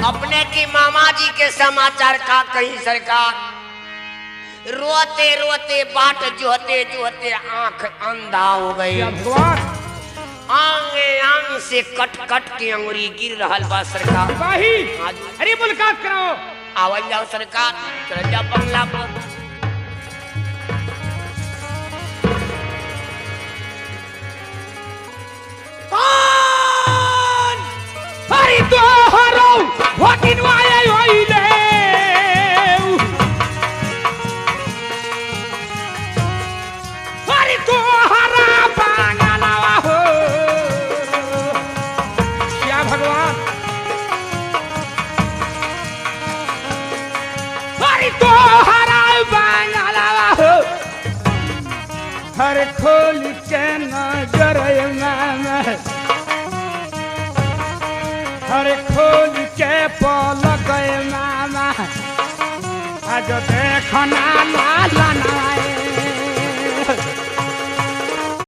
अपने की मामा जी के समाचार का कहीं सरकार रोते रोते बाट जोहते जोहते आंख अंधा हो गई भगवान आंगे आंग से कट कट के अंगुरी गिर रहा बा सरकार भाई अरे मुलाकात कराओ आवल जाओ सरकार चल जाओ बंगला पर अरे तो हरो वकिन वाये होइले अरे तो हरा बांगला हो क्या भगवान अरे तो हरा बांगला हो हर खोल के नजर मामा हर खोल के पलक मामा आज देखना लाला